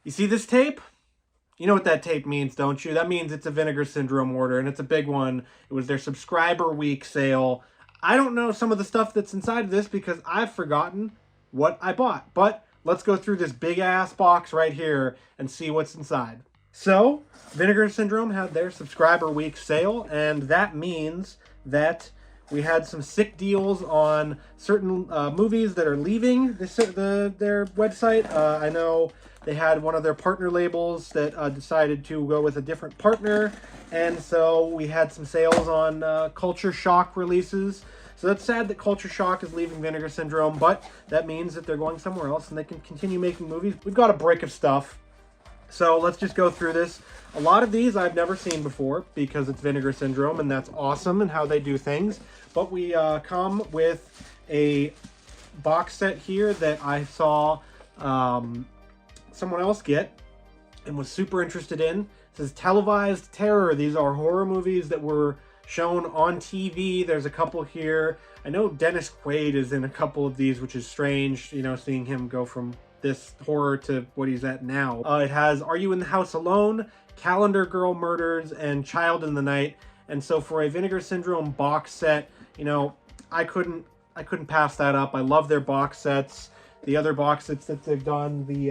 You see this tape? You know what that tape means, don't you? That means it's a Vinegar Syndrome order, and it's a big one. It was their subscriber week sale. I don't know some of the stuff that's inside of this because I've forgotten what I bought. But let's go through this big-ass box right here and see what's inside. So, Vinegar Syndrome had their subscriber week sale, and that means that we had some sick deals on certain movies that are leaving their website. I know they had one of their partner labels that decided to go with a different partner, and so we had some sales on Culture Shock releases. So that's sad that Culture Shock is leaving Vinegar Syndrome, but that means that they're going somewhere else and they can continue making movies. We've got a break of stuff. So let's just go through this. A lot of these I've never seen before because it's Vinegar Syndrome, and that's awesome and how they do things. But we come with a box set here that I saw someone else get and was super interested in. It says Televised Terror. These are horror movies that were shown on TV. There's a couple here. I know Dennis Quaid is in a couple of these, which is strange, you know, seeing him go from this horror to what he's at now. It has Are You in the House Alone, Calendar Girl Murders, and Child in the Night. And so for a Vinegar Syndrome box set, you know, I couldn't pass that up. I love their box sets. The other box sets that they've done, the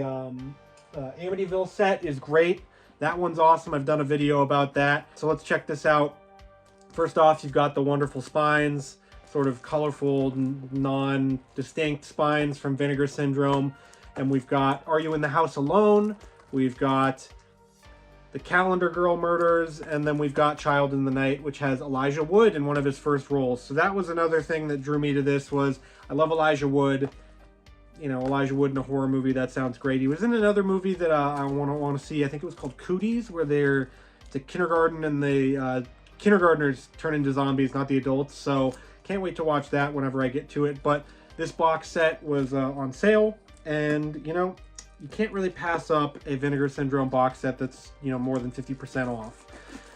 Amityville set is great. That one's awesome. I've done a video about that. So let's check this out. First off, you've got the wonderful spines, sort of colorful, non-distinct spines from Vinegar Syndrome. And we've got Are You in the House Alone? We've got the Calendar Girl Murders, and then we've got Child in the Night, which has Elijah Wood in one of his first roles. So that was another thing that drew me to this. Was I love Elijah Wood. You know, Elijah Wood in a horror movie, that sounds great. He was in another movie that I want to see. I think it was called Cooties, where it's a kindergarten and the kindergartners turn into zombies, not the adults. So can't wait to watch that whenever I get to it. But this box set was on sale. And, you know, you can't really pass up a Vinegar Syndrome box set that's, you know, more than 50% off.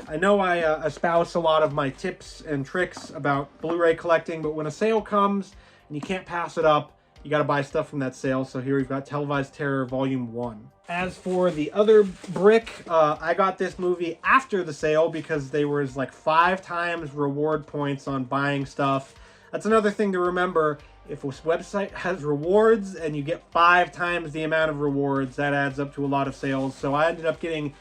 I know I espouse a lot of my tips and tricks about Blu-ray collecting, but when a sale comes and you can't pass it up, you got to buy stuff from that sale. So here we've got Televised Terror Volume 1. As for the other brick, I got this movie after the sale because there was like 5 times reward points on buying stuff. That's another thing to remember. If a website has rewards and you get 5 times the amount of rewards, that adds up to a lot of sales. So I ended up getting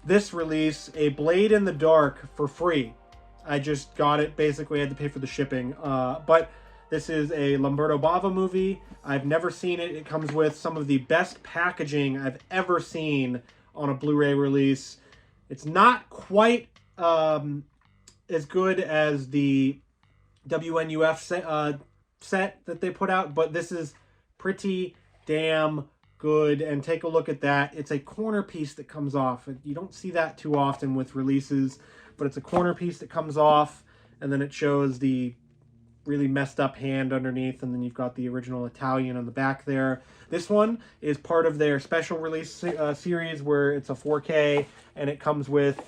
this release, A Blade in the Dark, for free. I just got it. Basically, I had to pay for the shipping. But this is a Lamberto Bava movie. I've never seen it. It comes with some of the best packaging I've ever seen on a Blu-ray release. It's not quite as good as the WNUF set that they put out, but this is pretty damn good. And take a look at that. It's a corner piece that comes off. You don't see that too often with releases, but it's a corner piece that comes off, and then it shows the really messed up hand underneath, and then you've got the original Italian on the back there. This one is part of their special release series where it's a 4K and it comes with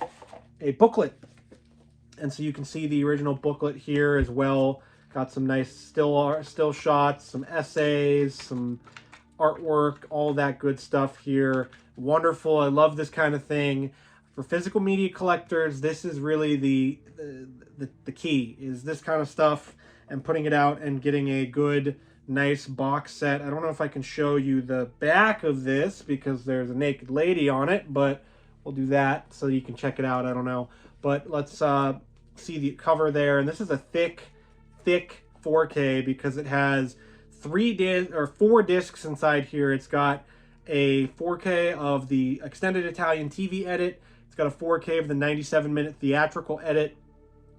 a booklet, and so you can see the original booklet here as well. Got some nice still shots, some essays, some artwork, all that good stuff here. Wonderful. I love this kind of thing. For physical media collectors, this is really the key, is this kind of stuff and putting it out and getting a good, nice box set. I don't know if I can show you the back of this because there's a naked lady on it, but we'll do that so you can check it out. I don't know. But let's see the cover there. And this is a thick 4K because it has 4 discs inside here. It's got a 4K of the extended Italian TV edit. It's got a 4K of the 97-minute theatrical edit.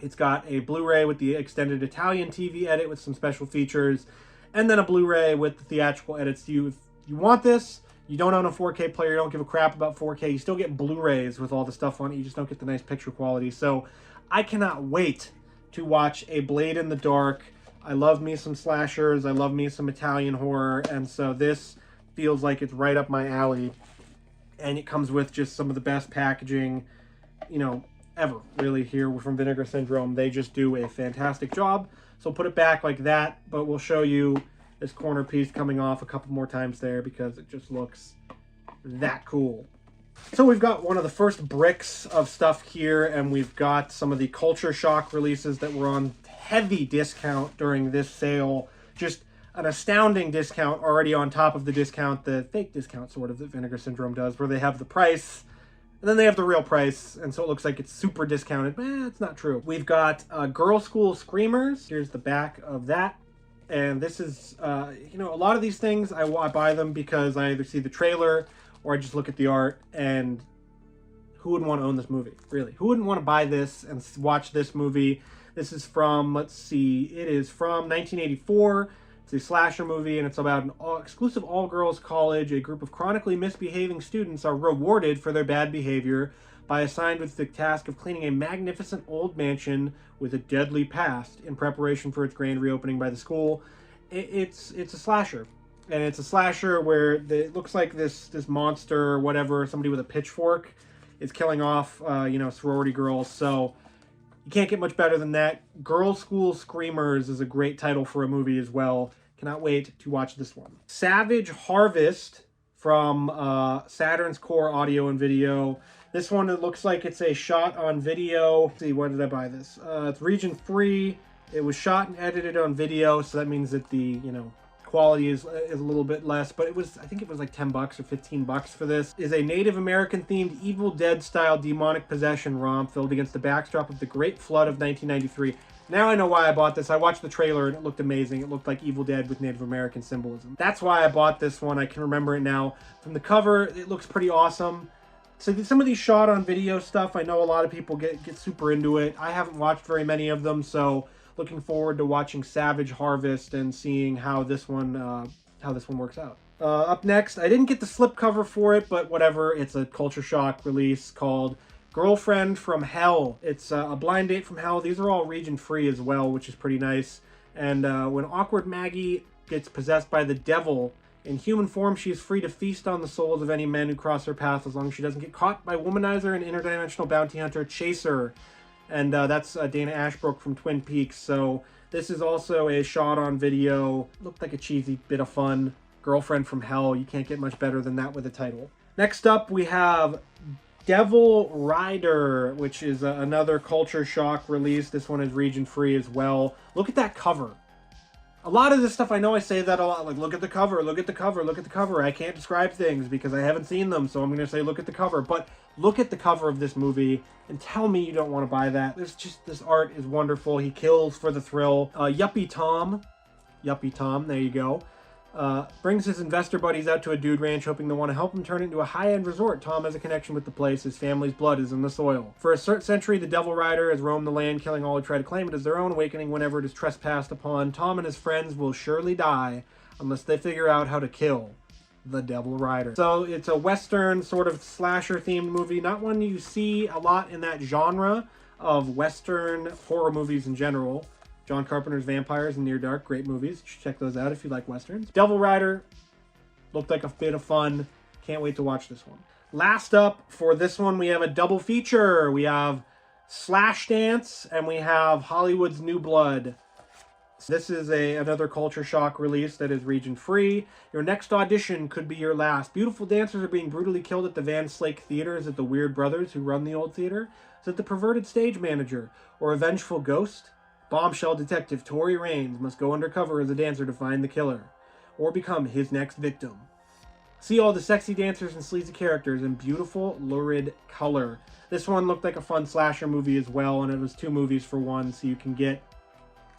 It's got a Blu-ray with the extended Italian TV edit with some special features, and then a Blu-ray with the theatrical edits. If you want this, you don't own a 4K player, you don't give a crap about 4K, you still get Blu-rays with all the stuff on it, you just don't get the nice picture quality. So I cannot wait to watch A Blade in the Dark. I love me some slashers, I love me some Italian horror, and so this feels like it's right up my alley. And it comes with just some of the best packaging, you know, ever, really, here from Vinegar Syndrome. They just do a fantastic job. So put it back like that, but we'll show you this corner piece coming off a couple more times there because it just looks that cool. So we've got one of the first bricks of stuff here, and we've got some of the Culture Shock releases that were on heavy discount during this sale. Just an astounding discount already on top of the discount, the fake discount sort of that Vinegar Syndrome does, where they have the price and then they have the real price, and so it looks like it's super discounted. It's not true. We've got Girl School Screamers. Here's the back of that. And this is, you know, a lot of these things, I buy them because I either see the trailer or I just look at the art, and who wouldn't want to own this movie, really? Who wouldn't want to buy this and watch this movie? This is from, let's see, it is from 1984. It's a slasher movie, and it's about an exclusive all-girls college. A group of chronically misbehaving students are rewarded for their bad behavior by assigned with the task of cleaning a magnificent old mansion with a deadly past in preparation for its grand reopening by the school. It's a slasher. And it's a slasher where it looks like this monster or whatever, somebody with a pitchfork, is killing off, you know, sorority girls. So you can't get much better than that. Girl School Screamers is a great title for a movie as well. Cannot wait to watch this one. Savage Harvest from Saturn's Core Audio and Video. This one, it looks like it's a shot on video. Let's see, where did I buy this? It's region free. It was shot and edited on video, so that means that the, you know, quality is a little bit less, but it was, I think it was like 10 bucks or 15 bucks for this. Is a Native American themed Evil Dead style demonic possession romp filled against the backdrop of the Great Flood of 1993. Now I know why I bought this. I watched the trailer and it looked amazing. It looked like Evil Dead with Native American symbolism. That's why I bought this one. I can remember it now. From the cover, it looks pretty awesome. So some of these shot on video stuff, I know a lot of people get super into it. I haven't watched very many of them, so looking forward to watching Savage Harvest and seeing how this one works out. Up next, I didn't get the slipcover for it, but whatever. It's a Culture Shock release called Girlfriend from Hell. It's a blind date from hell. These are all region free as well, which is pretty nice. And when awkward Maggie gets possessed by the devil, in human form, she is free to feast on the souls of any men who cross her path as long as she doesn't get caught by womanizer and interdimensional bounty hunter Chaser. And that's Dana Ashbrook from Twin Peaks. So this is also a shot on video. Looked like a cheesy bit of fun. Girlfriend from Hell. You can't get much better than that with a title. Next up, we have Devil Rider, which is another Culture Shock release. This one is region free as well. Look at that cover. A lot of this stuff, I know I say that a lot, like, look at the cover, look at the cover, look at the cover. I can't describe things because I haven't seen them, so I'm going to say look at the cover. But look at the cover of this movie and tell me you don't want to buy that. This art is wonderful. He kills for the thrill. Yuppie Tom, there you go. Brings his investor buddies out to a dude ranch hoping to want to help him turn it into a high-end resort. Tom has a connection with the place. His family's blood is in the soil. For a century, the Devil Rider has roamed the land, killing all who try to claim it as their own, awakening whenever it is trespassed upon. Tom and his friends will surely die unless they figure out how to kill the Devil Rider. So it's a Western sort of slasher-themed movie. Not one you see a lot in that genre of Western horror movies in general. John Carpenter's Vampires and Near Dark, great movies. Check those out if you like Westerns. Devil Rider looked like a bit of fun. Can't wait to watch this one. Last up for this one, we have a double feature. We have Slash Dance and we have Hollywood's New Blood. This is another Culture Shock release that is region free. Your next audition could be your last. Beautiful dancers are being brutally killed at the Van Slake Theater. Is it the weird brothers who run the old theater? Is it the perverted stage manager? Or a vengeful ghost? Bombshell detective Tory Raines must go undercover as a dancer to find the killer, or become his next victim. See all the sexy dancers and sleazy characters in beautiful, lurid color. This one looked like a fun slasher movie as well, and it was 2 movies for one, so you can get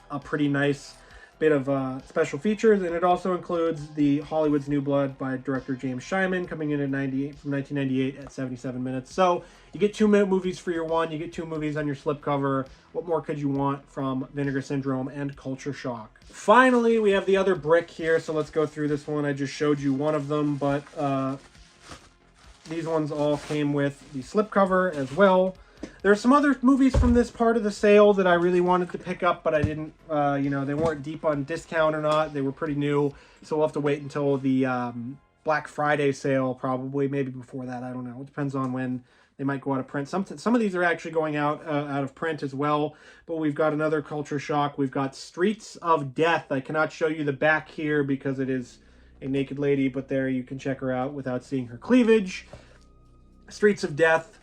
a pretty nice bit of special features, and it also includes the Hollywood's New Blood by director James Shyman, coming in at 1998 at 77 minutes. So you get 2 movies for your one, you get 2 movies on your slipcover. What more could you want from Vinegar Syndrome and Culture Shock? Finally, we have the other brick here, so let's go through this one. I just showed you one of them, but these ones all came with the slipcover as well. There are some other movies from this part of the sale that I really wanted to pick up, but I didn't, you know, they weren't deep on discount or not. They were pretty new, so we'll have to wait until the Black Friday sale, probably, maybe before that. I don't know. It depends on when they might go out of print. Some of these are actually going out of print as well, but we've got another Culture Shock. We've got Streets of Death. I cannot show you the back here because it is a naked lady, but there you can check her out without seeing her cleavage. Streets of Death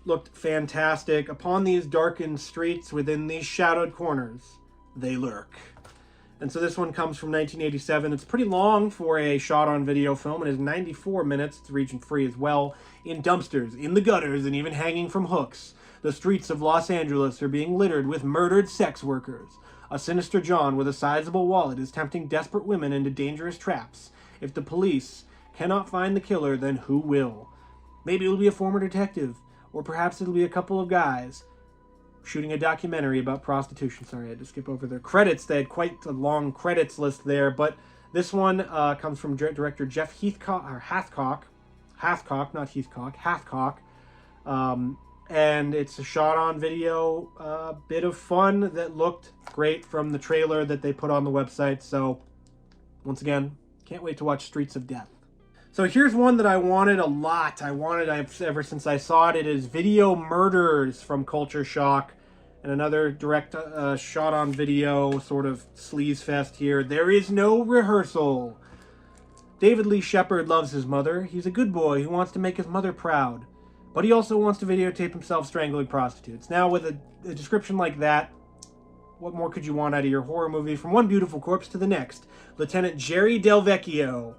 looked fantastic. Upon these darkened streets, within these shadowed corners, they lurk. And so this one comes from 1987. It's pretty long for a shot-on-video film. It is 94 minutes. It's region-free as well. In dumpsters, in the gutters, and even hanging from hooks, the streets of Los Angeles are being littered with murdered sex workers. A sinister John with a sizable wallet is tempting desperate women into dangerous traps. If the police cannot find the killer, then who will? Maybe it'll be a former detective, or perhaps it'll be a couple of guys shooting a documentary about prostitution. Sorry, I had to skip over their credits. They had quite a long credits list there, but this one comes from director Jeff Hathcock, not Heathcock, Hathcock. And it's a shot-on-video bit of fun that looked great from the trailer that they put on the website. So, once again, can't wait to watch Streets of Death. So here's one that I wanted a lot. Ever since I saw it. It is Video Murders from Culture Shock. And another direct shot-on-video sort of sleaze fest here. There is no rehearsal. David Lee Shepard loves his mother. He's a good boy who wants to make his mother proud. But he also wants to videotape himself strangling prostitutes. Now, with a description like that, what more could you want out of your horror movie? From one beautiful corpse to the next, Lieutenant Jerry Del Vecchio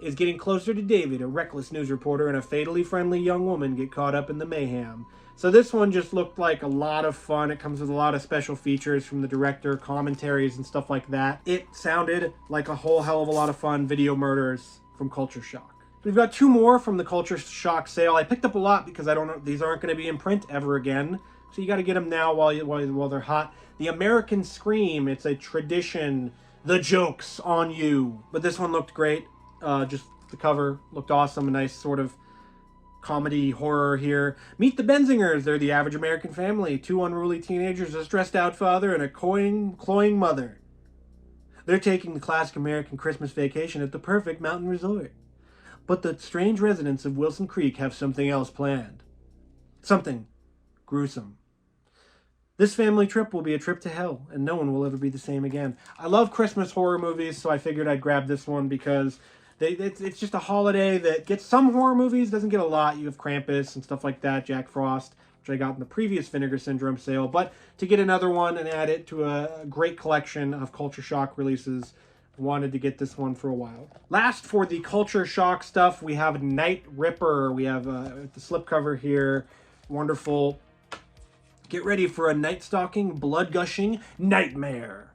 is getting closer to David. A reckless news reporter and a fatally friendly young woman get caught up in the mayhem. So this one just looked like a lot of fun. It comes with a lot of special features from the director, commentaries, and stuff like that. It sounded like a whole hell of a lot of fun. Video Murders from Culture Shock. We've got two more from the Culture Shock sale. I picked up a lot because I don't know, these aren't going to be in print ever again. So you got to get them now while they're hot. The American Scream, it's a tradition. The joke's on you. But this one looked great. Just the cover looked awesome. A nice sort of comedy horror here. Meet the Benzingers. They're the average American family. Two unruly teenagers, a stressed out father, and a cloying mother. They're taking the classic American Christmas vacation at the perfect mountain resort. But the strange residents of Wilson Creek have something else planned. Something gruesome. This family trip will be a trip to hell, and no one will ever be the same again. I love Christmas horror movies, so I figured I'd grab this one because it's just a holiday that gets some horror movies, doesn't get a lot. You have Krampus and stuff like that, Jack Frost, which I got in the previous Vinegar Syndrome sale. But to get another one and add it to a great collection of Culture Shock releases, wanted to get this one for a while. Last for the Culture Shock stuff, we have Night Ripper. We have the slipcover here. Wonderful. Get ready for a night-stalking, blood-gushing nightmare.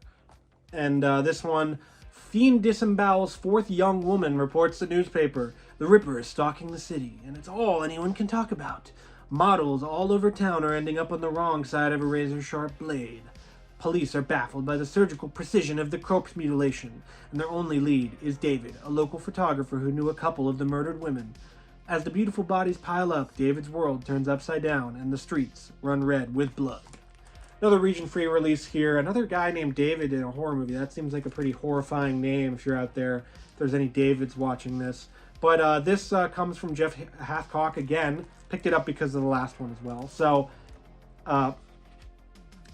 And this one, fiend disembowels fourth young woman, reports the newspaper. The Ripper is stalking the city, and it's all anyone can talk about. Models all over town are ending up on the wrong side of a razor-sharp blade. Police are baffled by the surgical precision of the corpse mutilation, and their only lead is David, a local photographer who knew a couple of the murdered women. As the beautiful bodies pile up, David's world turns upside down, and the streets run red with blood. Another region-free release here. Another guy named David in a horror movie. That seems like a pretty horrifying name if you're out there, if there's any Davids watching this. But this comes from Jeff Hathcock again. Picked it up because of the last one as well. So,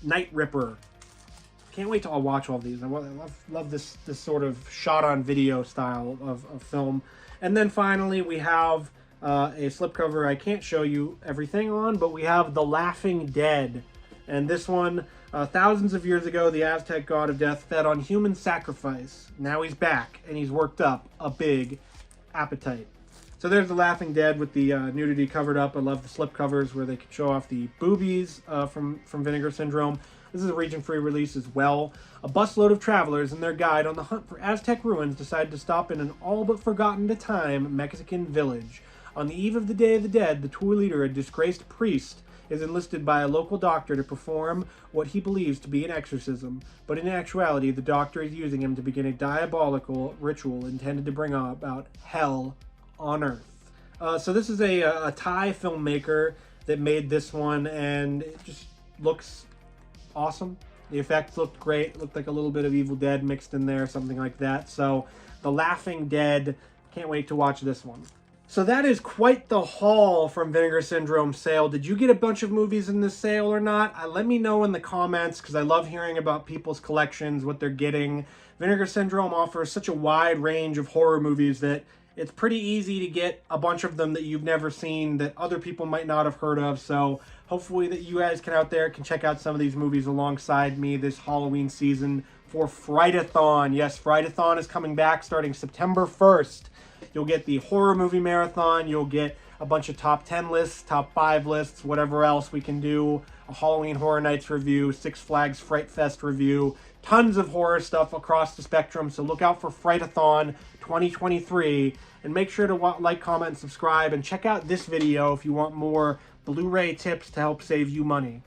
Night Ripper. Can't wait to watch all these. I love this sort of shot-on-video style of film. And then finally, we have a slipcover I can't show you everything on, but we have The Laughing Dead. And this one, thousands of years ago, the Aztec god of death fed on human sacrifice. Now he's back, and he's worked up a big appetite. So there's The Laughing Dead with the nudity covered up. I love the slipcovers where they could show off the boobies from Vinegar Syndrome. This is a region-free release as well. A busload of travelers and their guide on the hunt for Aztec ruins decide to stop in an all-but-forgotten-to-time Mexican village. On the eve of the Day of the Dead, the tour leader, a disgraced priest, is enlisted by a local doctor to perform what he believes to be an exorcism. But in actuality, the doctor is using him to begin a diabolical ritual intended to bring about hell on earth. So this is a Thai filmmaker that made this one, and it just looks awesome. The effects looked great. It looked like a little bit of Evil Dead mixed in there, something like that. So, The Laughing Dead. Can't wait to watch this one. So that is quite the haul from Vinegar Syndrome sale. Did you get a bunch of movies in this sale or not? Let me know in the comments, because I love hearing about people's collections, what they're getting. Vinegar Syndrome offers such a wide range of horror movies that it's pretty easy to get a bunch of them that you've never seen that other people might not have heard of. So hopefully that you guys can check out some of these movies alongside me this Halloween season for Frightathon. Yes, Frightathon is coming back starting September 1st. You'll get the horror movie marathon. You'll get a bunch of top 10 lists, top 5 lists, whatever else we can do. A Halloween Horror Nights review, Six Flags Fright Fest review. Tons of horror stuff across the spectrum. So look out for Frightathon 2023. And make sure to like, comment, and subscribe. And check out this video if you want more Blu-ray tips to help save you money.